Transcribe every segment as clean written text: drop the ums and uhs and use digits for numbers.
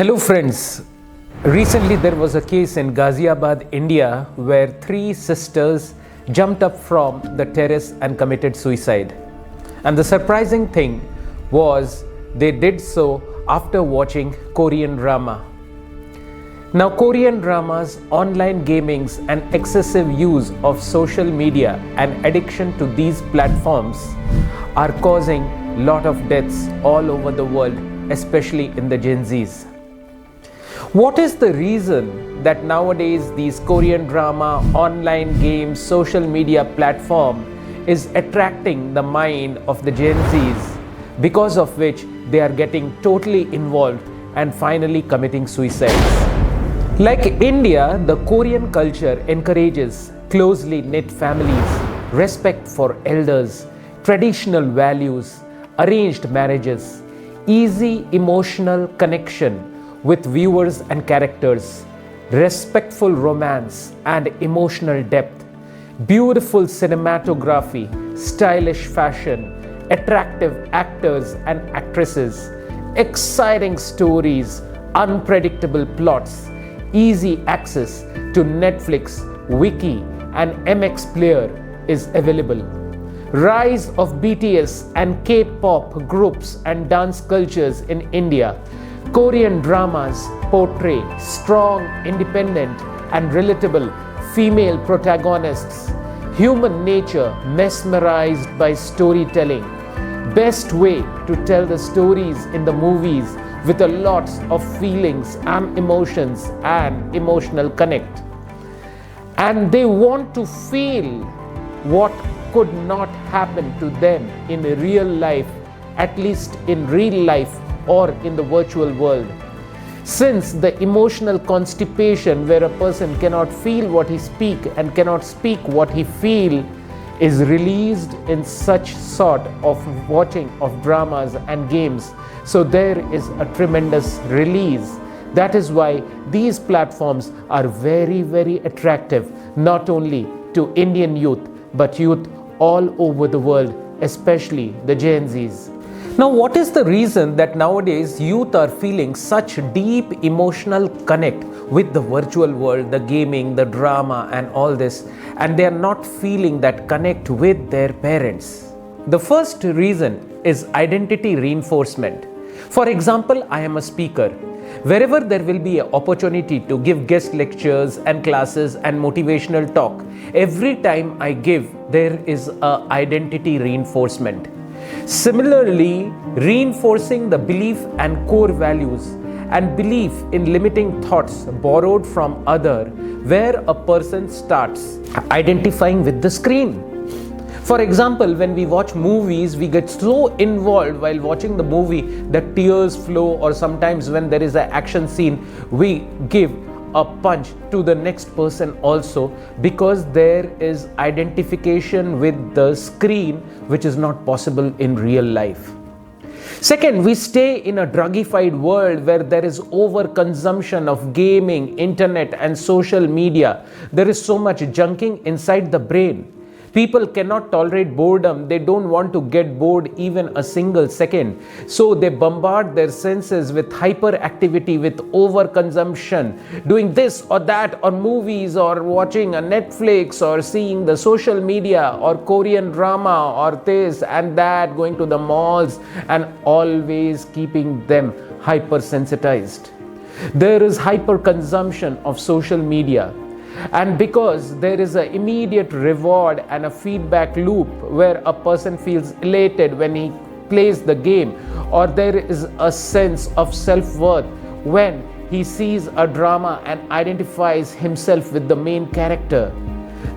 Hello friends, recently there was a case in Ghaziabad, India where three sisters jumped up from the terrace and committed suicide. And the surprising thing was they did so after watching Korean drama. Now Korean dramas, online gamings and excessive use of social media and addiction to these platforms are causing a lot of deaths all over the world, especially in the Gen Zs. What is the reason that nowadays these Korean drama, online games, social media platform is attracting the mind of the Gen Zs, because of which they are getting totally involved and finally committing suicides? Like India, the Korean culture encourages closely knit families, respect for elders, traditional values, arranged marriages, easy emotional connection with viewers and characters, respectful romance and emotional depth, beautiful cinematography, stylish fashion, attractive actors and actresses, exciting stories, unpredictable plots, easy access to Netflix, Wiki and MX Player is available. Rise of BTS and K-pop groups and dance cultures in India. Korean dramas portray strong, independent and relatable female protagonists. Human nature mesmerized by storytelling. Best way to tell the stories in the movies with a lots of feelings and emotions and emotional connect. And they want to feel what could not happen to them in real life, at least in real life or in the virtual world. Since the emotional constipation where a person cannot feel what he speak and cannot speak what he feel is released in such sort of watching of dramas and games, so there is a tremendous release. That is why these platforms are very, very attractive, not only to Indian youth but youth all over the world, especially the Gen Zs. Now, what is the reason that nowadays youth are feeling such deep emotional connect with the virtual world, the gaming, the drama and all this, and they are not feeling that connect with their parents? The first reason is identity reinforcement. For example, I am a speaker. Wherever there will be an opportunity to give guest lectures and classes and motivational talk, every time I give, there is an identity reinforcement. Similarly, reinforcing the belief and core values and belief in limiting thoughts borrowed from other, where a person starts identifying with the screen. For example, when we watch movies, we get so involved while watching the movie that tears flow, or sometimes when there is an action scene, we give a punch to the next person also, because there is identification with the screen which is not possible in real life. Second, we stay in a drugified world where there is overconsumption of gaming, internet and social media. There is so much junking inside the brain. People cannot tolerate boredom. They don't want to get bored even a single second. So they bombard their senses with hyperactivity, with overconsumption, doing this or that, or movies, or watching a Netflix, or seeing the social media, or Korean drama, or this and that, going to the malls, and always keeping them hypersensitized. There is hyperconsumption of social media. And because there is an immediate reward and a feedback loop where a person feels elated when he plays the game, or there is a sense of self-worth when he sees a drama and identifies himself with the main character.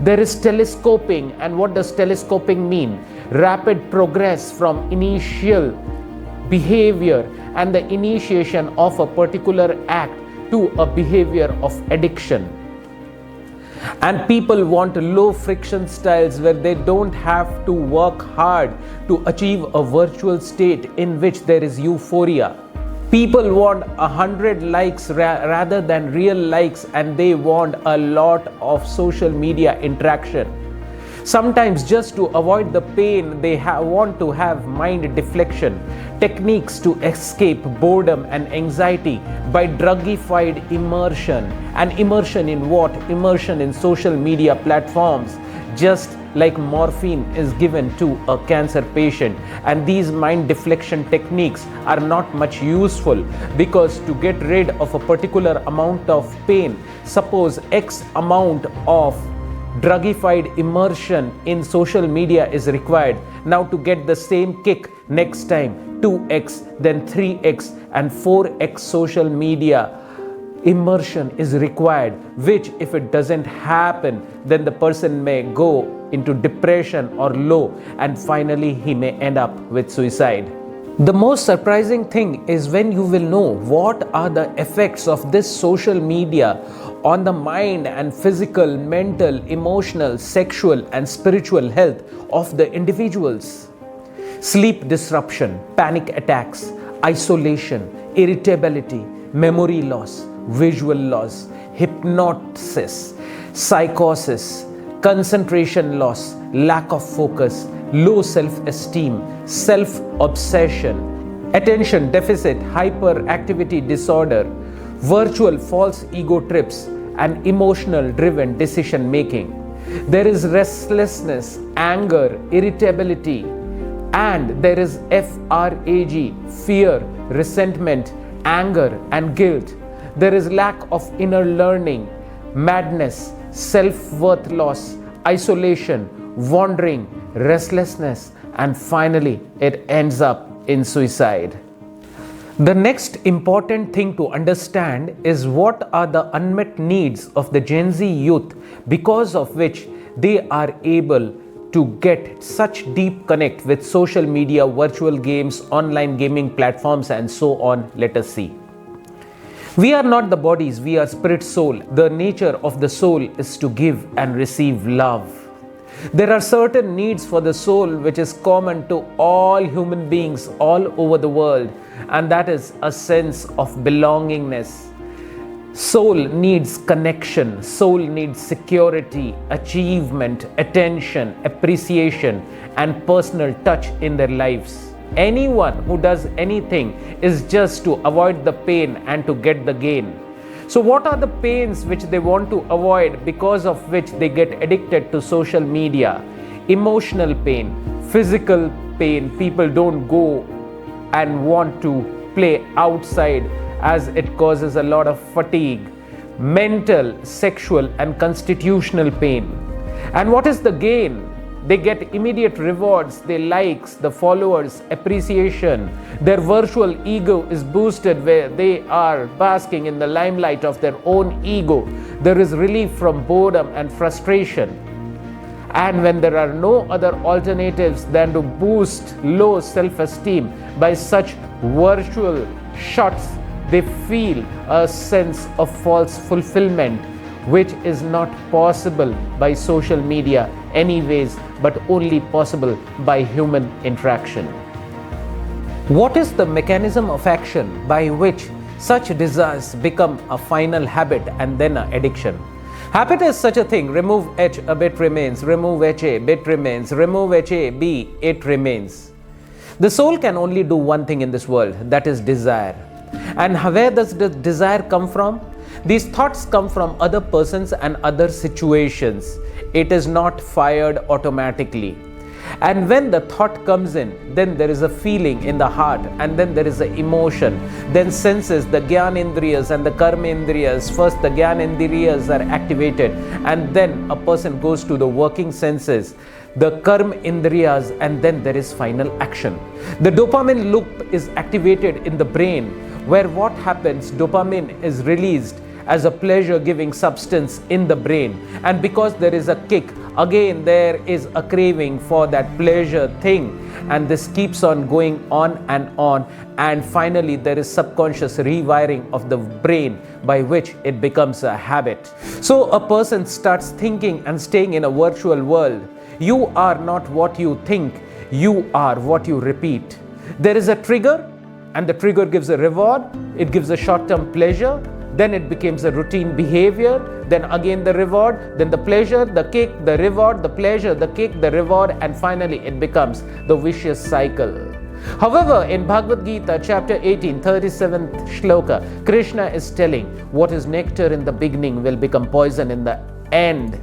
There is telescoping. And what does telescoping mean? Rapid progress from initial behavior and the initiation of a particular act to a behavior of addiction. And people want low friction styles where they don't have to work hard to achieve a virtual state in which there is euphoria. People want 100 likes rather than real likes, and they want a lot of social media interaction. Sometimes just to avoid the pain, they want to have mind deflection, techniques to escape boredom and anxiety by drugified immersion. And immersion in what? Immersion in social media platforms, just like morphine is given to a cancer patient. And these mind deflection techniques are not much useful, because to get rid of a particular amount of pain, suppose X amount of drugified immersion in social media is required. Now to get the same kick next time, 2x, then 3x and 4x social media immersion is required, which if it doesn't happen, then the person may go into depression or low, and finally he may end up with suicide. The most surprising thing is when you will know what are the effects of this social media on the mind and physical, mental, emotional, sexual and spiritual health of the individuals. Sleep disruption, panic attacks, isolation, irritability, memory loss, visual loss, hypnosis, psychosis, concentration loss, lack of focus, low self-esteem, self-obsession, attention deficit hyperactivity disorder, virtual false ego trips, and emotional driven decision making. There is restlessness, anger, irritability, and there is FRAG, fear, resentment, anger and guilt. There is lack of inner learning, madness, self-worth loss, isolation, wandering, restlessness, and finally it ends up in suicide. The next important thing to understand is what are the unmet needs of the Gen Z youth, because of which they are able to get such deep connect with social media, virtual games, online gaming platforms and so on. Let us see. We are not the bodies, we are spirit soul. The nature of the soul is to give and receive love. There are certain needs for the soul which is common to all human beings all over the world, and that is a sense of belongingness. Soul needs connection, soul needs security, achievement, attention, appreciation, and personal touch in their lives. Anyone who does anything is just to avoid the pain and to get the gain. So what are the pains which they want to avoid, because of which they get addicted to social media? Emotional pain, physical pain. People don't go and want to play outside as it causes a lot of fatigue. Mental, sexual and constitutional pain. And what is the gain? They get immediate rewards, the likes, the followers, appreciation. Their virtual ego is boosted where they are basking in the limelight of their own ego. There is relief from boredom and frustration. And when there are no other alternatives than to boost low self-esteem by such virtual shots, they feel a sense of false fulfillment, which is not possible by social media anyways, but only possible by human interaction. What is the mechanism of action by which such desires become a final habit and then an addiction? Habit is such a thing: remove H, a bit remains; remove HA, bit remains; remove HAB, it remains. The soul can only do one thing in this world, that is desire. And where does the desire come from? These thoughts come from other persons and other situations. It is not fired automatically. And when the thought comes in, then there is a feeling in the heart, and then there is an emotion. Then senses, the Gyanendriyas and the Karmendriyas. First the Gyanendriyas are activated, and then a person goes to the working senses, the Karmendriyas, and then there is final action. The dopamine loop is activated in the brain, where what happens, dopamine is released as a pleasure-giving substance in the brain. And because there is a kick, again there is a craving for that pleasure thing, and this keeps on going on, and finally there is subconscious rewiring of the brain by which it becomes a habit. So a person starts thinking and staying in a virtual world. You are not what you think, you are what you repeat. There is a trigger, and the trigger gives a reward, it gives a short-term pleasure. then it becomes a routine behavior, then again the reward, then the pleasure, the kick, the reward, the pleasure, the kick, the reward, and finally it becomes the vicious cycle. However, in Bhagavad Gita chapter 18, 37th shloka, Krishna is telling what is nectar in the beginning will become poison in the end.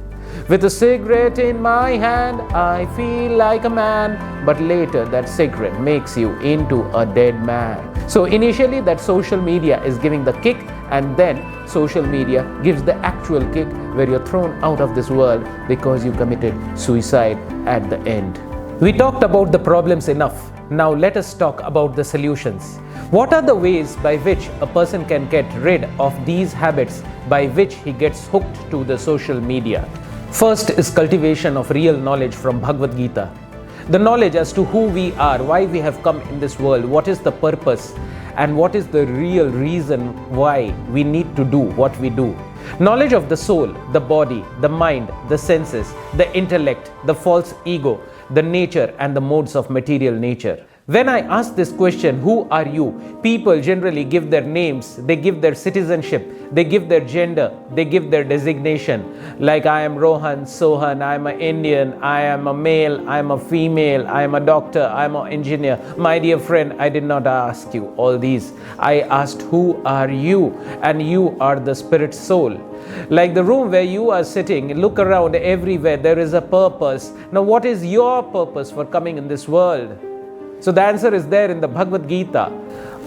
With a cigarette in my hand, I feel like a man, but later that cigarette makes you into a dead man. So initially that social media is giving the kick, and then social media gives the actual kick where you're thrown out of this world because you committed suicide at the end. We talked about the problems enough. Now let us talk about the solutions. What are the ways by which a person can get rid of these habits by which he gets hooked to the social media? First is cultivation of real knowledge from Bhagavad Gita. The knowledge as to who we are, why we have come in this world, what is the purpose, and what is the real reason why we need to do what we do. Knowledge of the soul, the body, the mind, the senses, the intellect, the false ego, the nature and the modes of material nature. When I ask this question, who are you? People generally give their names, they give their citizenship, they give their gender, they give their designation. Like I am Rohan, Sohan, I am an Indian, I am a male, I am a female, I am a doctor, I am an engineer. My dear friend, I did not ask you all these. I asked, who are you? And you are the spirit soul. Like the room where you are sitting, look around everywhere, there is a purpose. Now what is your purpose for coming in this world? So the answer is there in the Bhagavad Gita.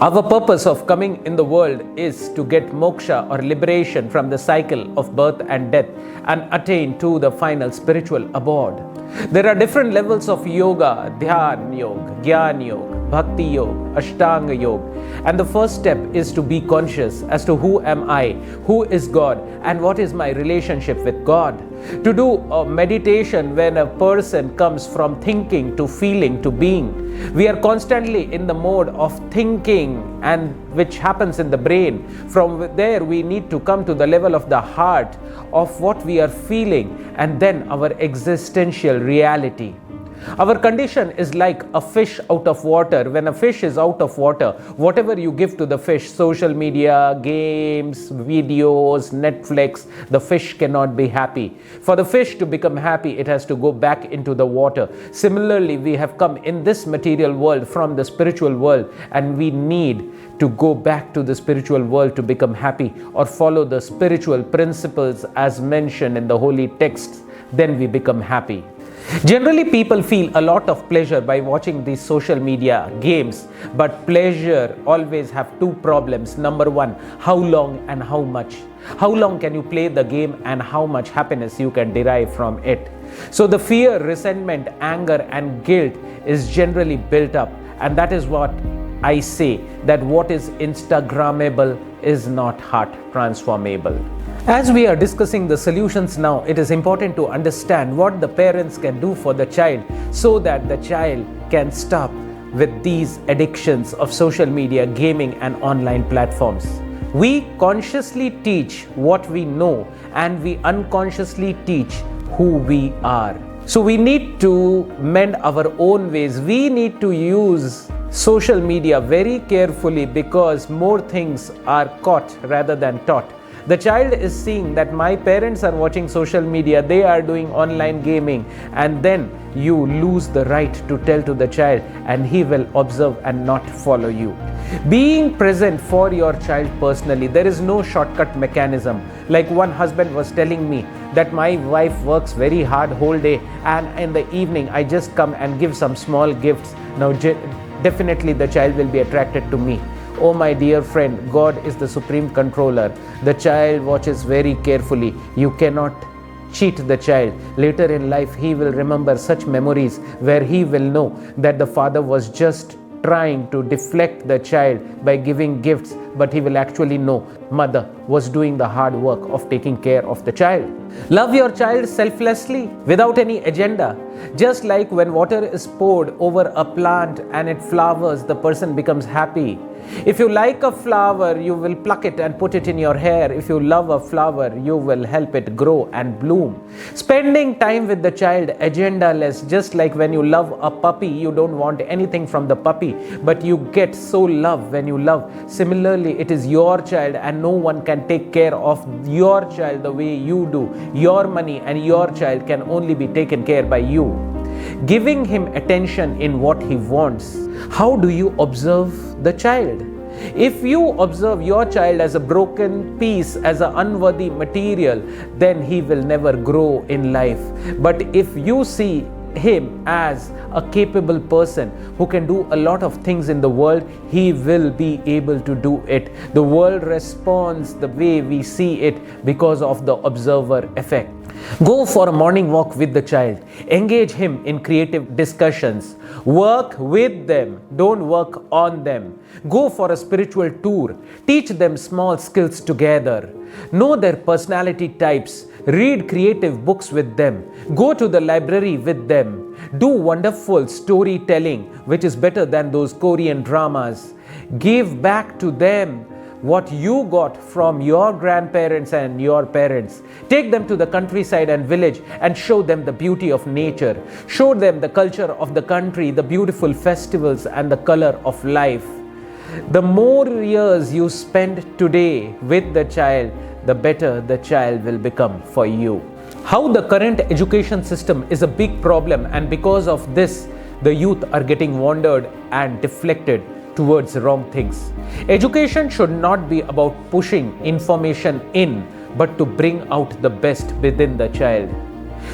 Our purpose of coming in the world is to get moksha or liberation from the cycle of birth and death and attain to the final spiritual abode. There are different levels of yoga: Dhyan Yoga, Gyan Yoga, Bhakti Yoga, Ashtanga Yoga. And the first step is to be conscious as to who am I, who is God, and what is my relationship with God. To do a meditation when a person comes from thinking to feeling to being. We are constantly in the mode of thinking, and which happens in the brain. From there we need to come to the level of the heart of what we are feeling, and then our existential reality. Our condition is like a fish out of water. When a fish is out of water, whatever you give to the fish, social media, games, videos, Netflix, the fish cannot be happy. For the fish to become happy, it has to go back into the water. Similarly, we have come in this material world from the spiritual world, and we need to go back to the spiritual world to become happy or follow the spiritual principles as mentioned in the holy texts. Then we become happy. Generally, people feel a lot of pleasure by watching these social media games, but pleasure always have two problems. Number one, how long and how much. How long can you play the game and how much happiness you can derive from it. So the fear, resentment, anger and guilt is generally built up, and that is what I say, that what is Instagrammable is not heart transformable. As we are discussing the solutions now, it is important to understand what the parents can do for the child so that the child can stop with these addictions of social media, gaming and online platforms. We consciously teach what we know, and we unconsciously teach who we are. So we need to mend our own ways. We need to use social media very carefully, because more things are caught rather than taught. The child is seeing that my parents are watching social media, they are doing online gaming, and then you lose the right to tell to the child, and he will observe and not follow you. Being present for your child personally, there is no shortcut mechanism. Like one husband was telling me that my wife works very hard whole day, and in the evening I just come and give some small gifts. Now definitely the child will be attracted to me. Oh my dear friend, God is the supreme controller. The child watches very carefully. You cannot cheat the child. Later in life, he will remember such memories where he will know that the father was just trying to deflect the child by giving gifts, but he will actually know mother was doing the hard work of taking care of the child. Love your child selflessly, without any agenda. Just like when water is poured over a plant and it flowers, the person becomes happy. If you like a flower, you will pluck it and put it in your hair. If you love a flower, you will help it grow and bloom. Spending time with the child, agenda-less. Just like when you love a puppy, you don't want anything from the puppy, but you get so love when you love. Similarly, Finally, it is your child, and no one can take care of your child the way you do. Your money and your child can only be taken care by you. Giving him attention in what he wants. How do you observe the child? If you observe your child as a broken piece, as an unworthy material, then he will never grow in life. But if you see him as a capable person who can do a lot of things in the world, he will be able to do it. The world responds the way we see it because of the observer effect. Go for a morning walk with the child. Engage him in creative discussions. Work with them. Don't work on them. Go for a spiritual tour. Teach them small skills together. Know their personality types. Read creative books with them. Go to the library with them. Do wonderful storytelling, which is better than those Korean dramas. Give back to them what you got from your grandparents and your parents. Take them to the countryside and village and show them the beauty of nature. Show them the culture of the country, the beautiful festivals and the color of life. The more years you spend today with the child, the better the child will become for you. How the current education system is a big problem, and because of this, the youth are getting wandered and deflected towards wrong things. Education should not be about pushing information in, but to bring out the best within the child.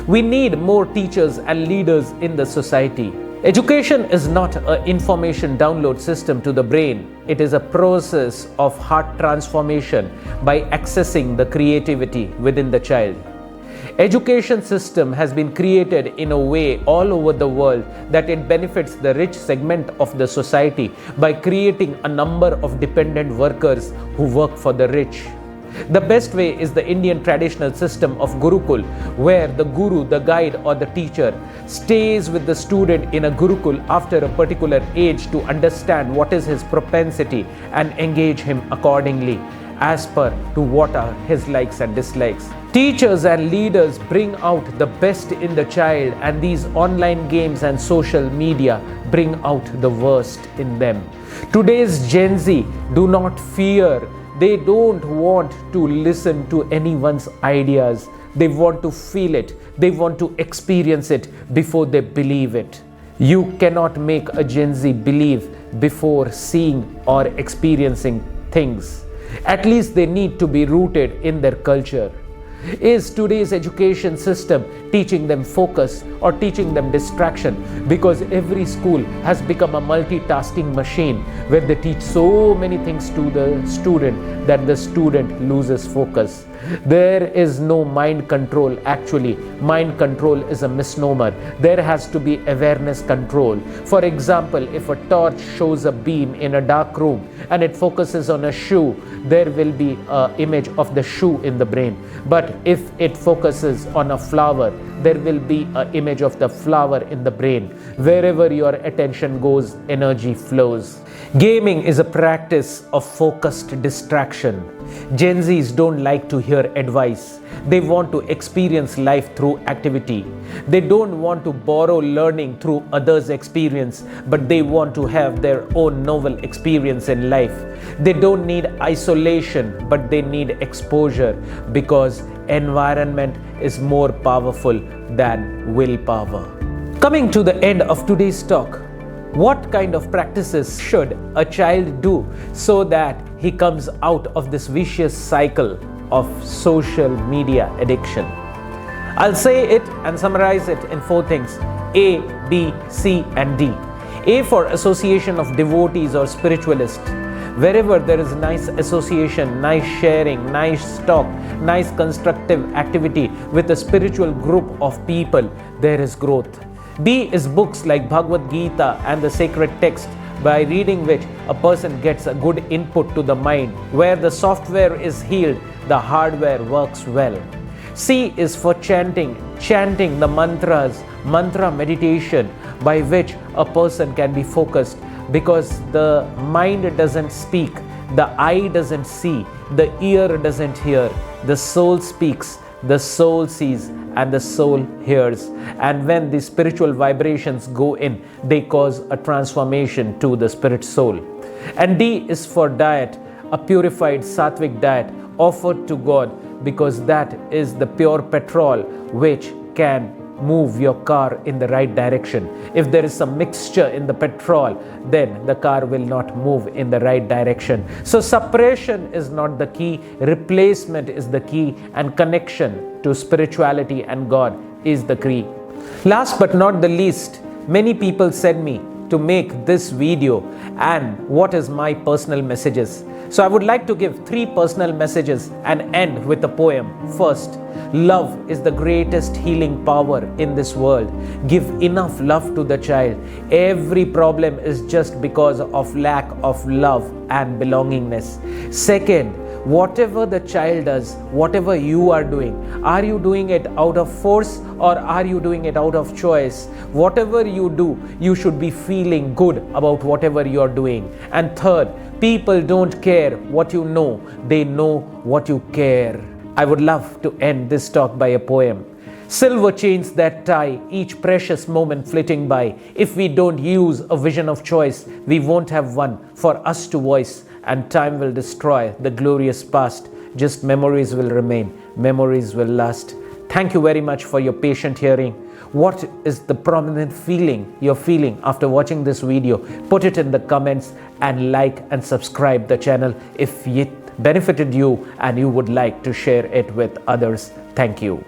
We need more teachers and leaders in the society. Education is not an information download system to the brain. It is a process of heart transformation by accessing the creativity within the child. Education system has been created in a way all over the world that it benefits the rich segment of the society by creating a number of dependent workers who work for the rich. The best way is the Indian traditional system of Gurukul, where the guru, the guide or the teacher stays with the student in a Gurukul after a particular age to understand what is his propensity and engage him accordingly as per to what are his likes and dislikes. Teachers and leaders bring out the best in the child, and these online games and social media bring out the worst in them. Today's Gen Z do not fear. They don't want to listen to anyone's ideas. They want to feel it. They want to experience it before they believe it. You cannot make a Gen Z believe before seeing or experiencing things. At least they need to be rooted in their culture. Is today's education system teaching them focus or teaching them distraction? Because every school has become a multitasking machine where they teach so many things to the student that the student loses focus. There is no mind control. Actually, mind control is a misnomer. There has to be awareness control. For example, if a torch shows a beam in a dark room and it focuses on a shoe, there will be an image of the shoe in the brain. But if it focuses on a flower, there will be an image of the flower in the brain. Wherever your attention goes, energy flows. Gaming is a practice of focused distraction. Gen Zs don't like to hear advice. They want to experience life through activity. They don't want to borrow learning through others' experience, but they want to have their own novel experience in life. They don't need isolation, but they need exposure, because environment is more powerful than willpower. Coming to the end of today's talk, what kind of practices should a child do so that he comes out of this vicious cycle of social media addiction? I'll say it and summarize it in 4 things: A, B, C and D. A for association of devotees or spiritualists. Wherever there is nice association, nice sharing, nice talk, nice constructive activity with a spiritual group of people, there is growth. B is books like Bhagavad Gita and the sacred text, by reading which a person gets a good input to the mind. Where the software is healed, the hardware works well. C is for chanting the mantras, mantra meditation, by which a person can be focused, because the mind doesn't speak, the eye doesn't see, the ear doesn't hear, the soul speaks, the soul sees and the soul hears. And when the spiritual vibrations go in, they cause a transformation to the spirit soul. And D is for diet. a purified sattvic diet offered to God, because that is the pure petrol which can move your car in the right direction. If there is some mixture in the petrol, then the car will not move in the right direction. So separation is not the key, replacement is the key, and connection to spirituality and God is the key. Last but not the least, many people said me to make this video and what is my personal messages. So I would like to give 3 personal messages and end with a poem. First, love is the greatest healing power in this world. Give enough love to the child. Every problem is just because of lack of love and belongingness. Second, whatever the child does, whatever you are doing it out of force or are you doing it out of choice? Whatever you do, you should be feeling good about whatever you are doing. And third, people don't care what you know, they know what you care. I would love to end this talk by a poem. Silver chains that tie each precious moment flitting by. If we don't use a vision of choice, we won't have one for us to voice, and time will destroy the glorious past. Just memories will remain, memories will last. Thank you very much for your patient hearing. What is the prominent feeling you're feeling after watching this video? Put it in the comments and like and subscribe the channel if it benefited you and you would like to share it with others. Thank you.